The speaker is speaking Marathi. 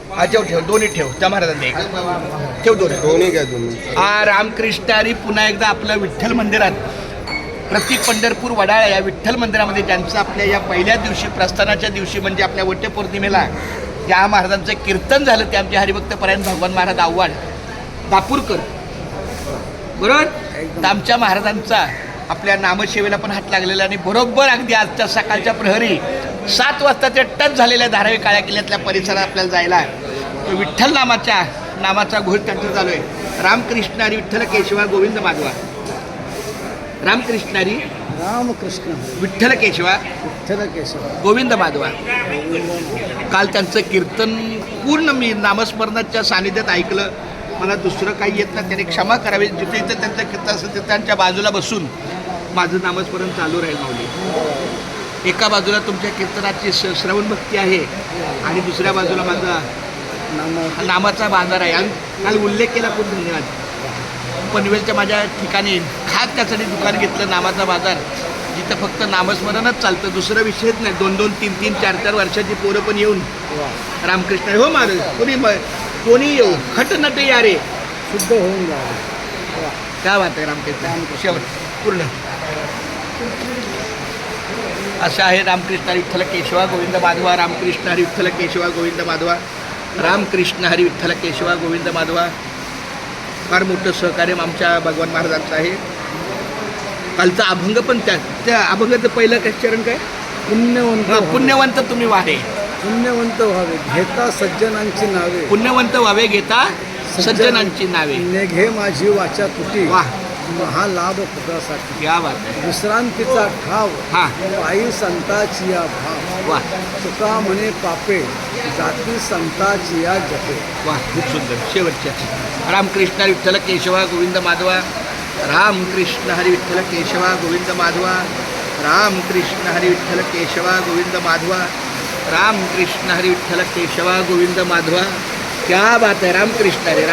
ठेव दोन्ही ठेव त्या महाराजांना ठेव दोन्ही घ्या तुम्ही. रामकृष्ण हरी पुन्हा एकदा आपलं विठ्ठल मंदिरात प्रति पंढरपूर वडाळा या विठ्ठल मंदिरामध्ये ज्यांचं आपल्या या पहिल्या दिवशी प्रस्थानाच्या दिवशी म्हणजे आपल्या वटपौर्णिमेला या महाराजांचं कीर्तन झालं ते आमचे हरिभक्त परायण भगवान महाराज आव्हाड दापूरकर बरोबर. तर आमच्या महाराजांचा आपल्या नामसेवेला पण हात लागलेला आणि बरोबर अगदी आजच्या सकाळच्या प्रहरी 7 वाजता ते टच झालेल्या धारावी काळ्या किल्ल्यातल्या परिसरात आपल्याला जायला तो विठ्ठल नामाचा घोष त्यांचा चालू आहे. रामकृष्ण हरी विठ्ठल केशवा गोविंद माधवा. रामकृष्ण हरी रामकृष्ण विठ्ठल केशवा विठ्ठल केशव गोविंद माधवा. काल त्यांचं कीर्तन पूर्ण मी नामस्मरणाच्या सानिध्यात ऐकलं. मला दुसरं काही येत नाही, त्याने क्षमा करावी. जिथे जिथे त्यांचं कीर्तन असेल तिथे त्यांच्या बाजूला बसून माझं नामस्मरण चालू राहील माऊली. एका बाजूला तुमच्या कीर्तनाची श्रवण भक्ती आहे आणि दुसऱ्या बाजूला माझा नामाचा बाजार आहे. आणि काल उल्लेख केला खूप धन्यवाद. पनवेलच्या माझ्या ठिकाणी खास त्यासाठी दुकान घेतलं नामाचा बाजार, जिथं फक्त नामस्मरणच चालतं, दुसरं विषयच नाही. 2-2, 3-3, 4-4 वर्षाची पोरं पण येऊन रामकृष्ण हो महाराज कोणी येऊ खट नट या रे शुद्ध होऊन जावे. काय बात आहे. रामकृष्ण शेवट पूर्ण असं आहे. रामकृष्ण हरी विठ्ठल केशवा गोविंद माधवा. रामकृष्ण हरी विठ्ठल केशवा गोविंद माधवा. रामकृष्ण हरी विठ्ठल केशवा गोविंद माधवा. फार मोठं सहकार्य आमच्या भगवान महाराजांचं आहे. कालचा अभंग पण त्या अभंगाचं पहिलं काय चरण काय पुण्यवंत तुम्ही वाहे. पुण्यवंत व्हावे घेता सज्जनांची नावे. पुण्यवंत व्हावे घेता सज्जनांची नावे. नेघे माझी वाचा तुटी वाह महालाभ पुत्रासाठी. क्या बात आहे. विश्रांतीचा ठाव हां पायी संताची या भाव. वा चुका म्हणे पापे जाती संताची या जपे. वा खूप सुंदर. शेवटच्या रामकृष्ण हरी विठ्ठल केशवा गोविंद माधवा. रामकृष्ण हरी विठ्ठल केशवा गोविंद माधवा. रामकृष्ण हरी विठ्ठल केशवा गोविंद माधवा. रामकृष्ण हरी विठ्ठल केशवा गोविंद माधवा. क्या बात है. रामकृष्ण हरी.